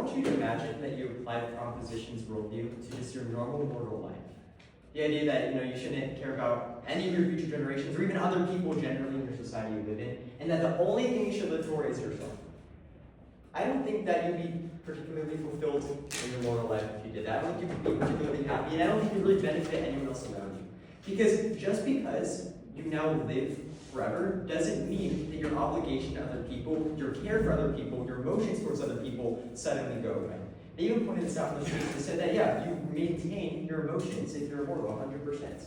want you to imagine that you apply the proposition's worldview to just your normal mortal life. The idea that you shouldn't care about any of your future generations or even other people generally in your society you live in, and that the only thing you should live for is yourself. I don't think that you'd be particularly fulfilled in your mortal life if you did that. I don't think you'd be particularly happy, and I don't think you'd really benefit anyone else around you. Because just because you now live forever doesn't mean that your obligation to other people, your care for other people, your emotions towards other people suddenly go away. They even pointed this out in the speech. They said that, yeah, you maintain your emotions if you're immortal 100%.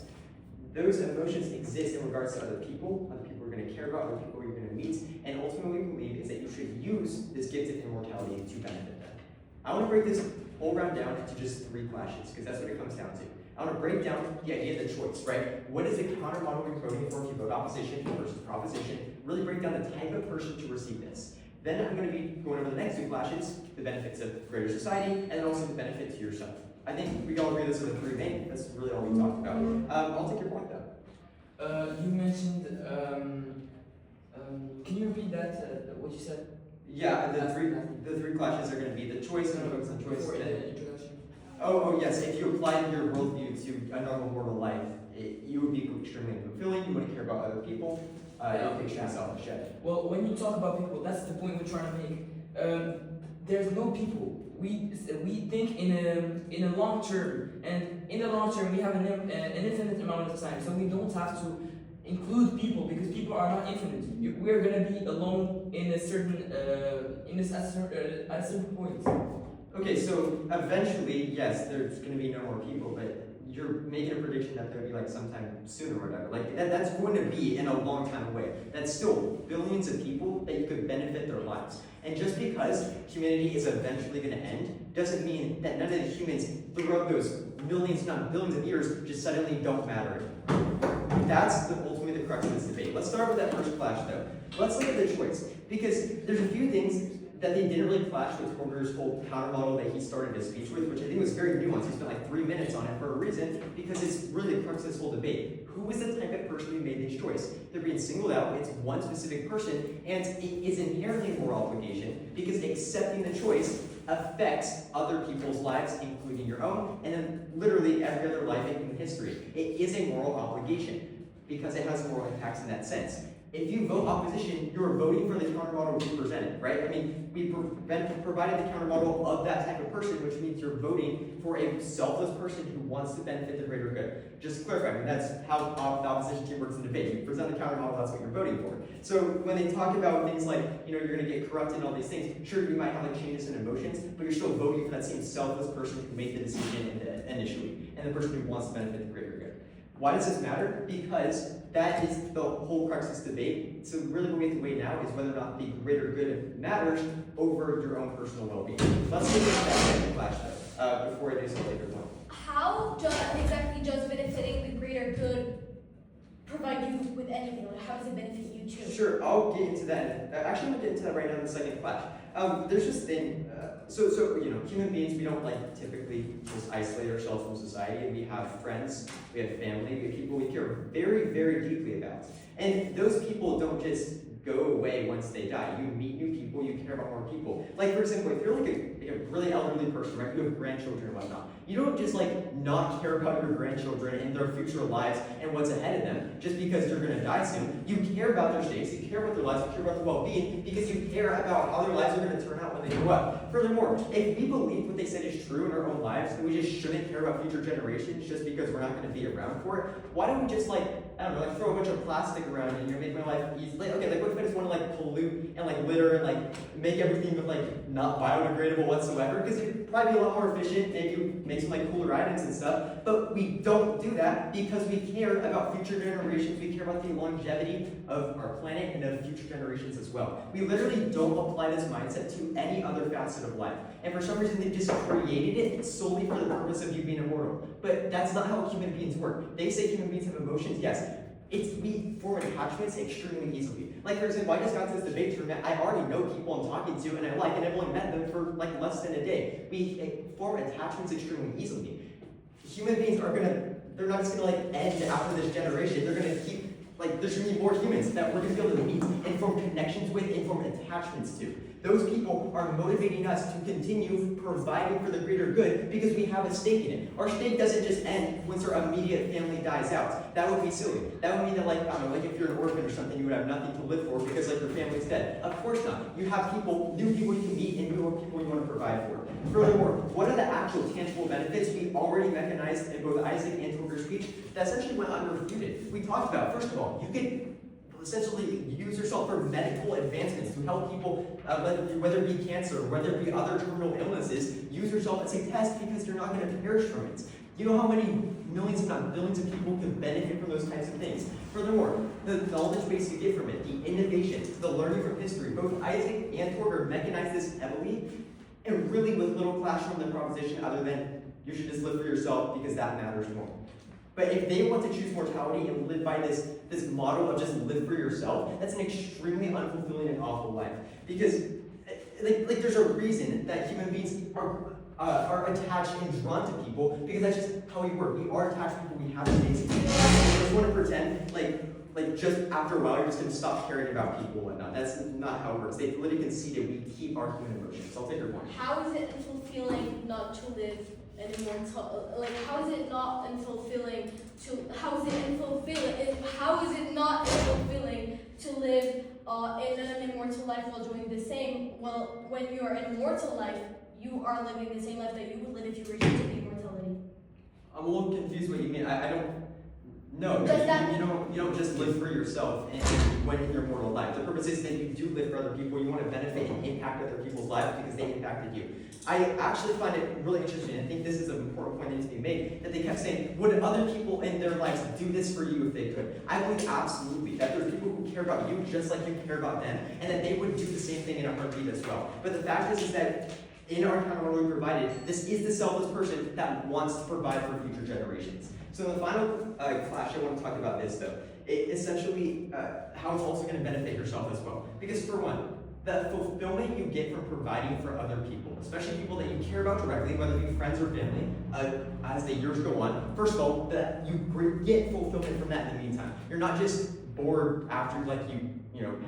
Those emotions exist in regards to other people are going to care about, other people you're going to meet, and ultimately believe is that you should use this gift of immortality to benefit them. I want to break this whole round down into just 3 clashes, because that's what it comes down to. I want to break down the idea of the choice, right? What is the counter model you're voting for if you vote opposition versus proposition? Really break down the type of person to receive this. Then I'm going to be going over the next 2 clashes, the benefits of greater society, and then also the benefit to yourself. I think we all agree those are the 3 main. That's really all we talked about. I'll take your point though. You mentioned, can you repeat that, what you said? Yeah, the three clashes are going to be the choice, and the choice. Introduction. Oh, yes. If you applied your worldview to a normal mortal life, you would be extremely fulfilling. You wouldn't care about other people. It would be extremely selfish. Well, when you talk about people, that's the point we're trying to make. There's no people. We think in a long term, and in the long term we have an infinite amount of time, so we don't have to include people because people are not infinite. We're gonna be alone in a certain at a certain point. Okay, so eventually, yes, there's going to be no more people, but you're making a prediction that there'll be like sometime soon or whatever. Like that's going to be in a long time away. That's still billions of people that you could benefit their lives. And just because humanity is eventually going to end doesn't mean that none of the humans throughout those millions, not billions of years just suddenly don't matter anymore. That's ultimately the crux of this debate. Let's start with that first clash though. Let's look at the choice, because there's a few things that they didn't really clash with Porter's whole counter model that he started his speech with, which I think was very nuanced. He spent like 3 minutes on it for a reason, because it's really the crux of this whole debate. Who is the type of person who made this choice? They're being singled out, it's one specific person, and it is inherently a moral obligation, because accepting the choice affects other people's lives, including your own, and then literally every other life in human history. It is a moral obligation, because it has moral impacts in that sense. If you vote opposition, you're voting for the counter model we presented, right? I mean, we provided the counter model of that type of person, which means you're voting for a selfless person who wants to benefit the greater good. Just to clarify, I mean, that's how the opposition team works in debate. You present the counter model, that's what you're voting for. So when they talk about things like, you're going to get corrupted and all these things, sure, you might have like changes in emotions, but you're still voting for that same selfless person who made the decision initially, and the person who wants to benefit the greater good. Why does this matter? Because that is the whole crux of this debate. So really what we have to weigh now is whether or not the greater good matters over your own personal well-being. Let's look at that second flash though, before I do some later one. How exactly does benefiting the greater good provide you with anything? Like how does it benefit you too? Sure, I'll get into that. Actually, I'm going to get into that right now in the second flash. There's this thing, so human beings, we don't like typically just isolate ourselves from society. We have friends, we have family, we have people we care very, very deeply about. And those people don't just go away once they die. You meet new people, you care about more people. Like for example, if you're like a really elderly person, right? You have grandchildren and whatnot. You don't just like not care about your grandchildren and their future lives and what's ahead of them just because you're going to die soon. You care about their states, you care about their lives, you care about their well-being because you care about how their lives are going to turn out when they grow up. Furthermore, if we believe what they said is true in our own lives, then we just shouldn't care about future generations just because we're not going to be around for it. Why don't we just throw a bunch of plastic around and make my life easy? What if I just want to pollute and litter and make everything not biodegradable whatsoever? Because it'd probably be a lot more efficient. Maybe make some cooler items and stuff. But we don't do that because we care about future generations. We care about the longevity of our planet and of future generations as well. We literally don't apply this mindset to any other facet of life. And for some reason, they just created it solely for the purpose of you being immortal. But that's not how human beings work. They say human beings have emotions. Yes. We form attachments extremely easily. For example, I just got to this debate tournament. I already know people I'm talking to and I like, and I've only met them for less than a day. We form attachments extremely easily. Human beings they're not just gonna end after this generation. They're gonna keep, there's gonna be more humans that we're gonna be able to meet and form connections with and form attachments to. Those people are motivating us to continue providing for the greater good because we have a stake in it. Our stake doesn't just end once our immediate family dies out. That would be silly. That would mean that, like, I don't know, like if you're an orphan or something, you would have nothing to live for because, like, your family's dead. Of course not. You have people, new people you can meet, and newer people you want to provide for. Furthermore, what are the actual tangible benefits we already mechanized in both Isaac and Tolker's speech that essentially went unrefuted? We talked about, first of all, you can essentially use yourself for medical advancements to help people, whether it be cancer, whether it be other terminal illnesses, use yourself as a test because you're not going to perish from it. You know how many millions, if not billions of people can benefit from those types of things? Furthermore, the knowledge base you get from it, the innovation, the learning from history, both Isaac and Torger mechanized this heavily, and really with little clash from the proposition other than you should just live for yourself because that matters more. But if they want to choose mortality and live by this model of just live for yourself, that's an extremely unfulfilling and awful life. Because like there's a reason that human beings are attached and drawn to people, because that's just how we work. We are attached to people, we have things. We just want to pretend like just after a while you're just going to stop caring about people and whatnot. That's not how it works. They literally conceded we keep our human emotions. I'll take your point. How is it unfulfilling not to live an immortal? Like, how is it not unfulfilling to? How is it not unfulfilling to live in an immortal life while doing the same? Well, when you are in immortal life, you are living the same life that you would live if you were to the immortality. I'm a little confused what you mean. I don't. No, you don't just live for yourself and when in your mortal life. The purpose is that you do live for other people. You want to benefit and impact other people's lives because they impacted you. I actually find it really interesting. I think this is an important point that needs to be made. That they kept saying, would other people in their lives do this for you if they could? I believe absolutely that there's people who care about you just like you care about them, and that they would do the same thing in a heartbeat as well. But the fact is that in our account where we provided, this is the selfless person that wants to provide for future generations. So in the final clash, I want to talk about this though. Essentially, how it's also going to benefit yourself as well. Because for one, the fulfillment you get from providing for other people, especially people that you care about directly, whether it be friends or family, as the years go on, first of all, that you get fulfillment from that in the meantime. You're not just bored after you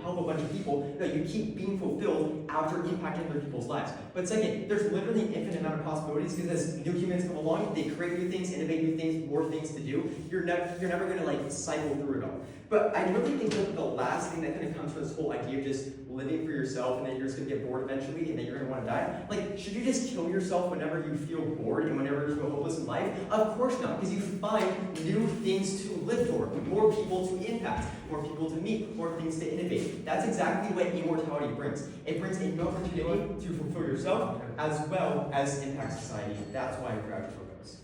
help a bunch of people. No, you keep being fulfilled after impacting other people's lives. But second, there's literally an infinite amount of possibilities because as new humans come along, they create new things, innovate new things, more things to do. You're never going to cycle through it all. But I really think that the last thing that kind of comes from this whole idea of just living for yourself and then you're just going to get bored eventually and then you're going to want to die. Should you just kill yourself whenever you feel bored and whenever you feel hopeless in life? Of course not, because you find new things to live for, more people to impact, more people to meet, more things to innovate. That's exactly what immortality brings. It brings a new opportunity to fulfill yourself as well as impact society. That's why we graduate programs.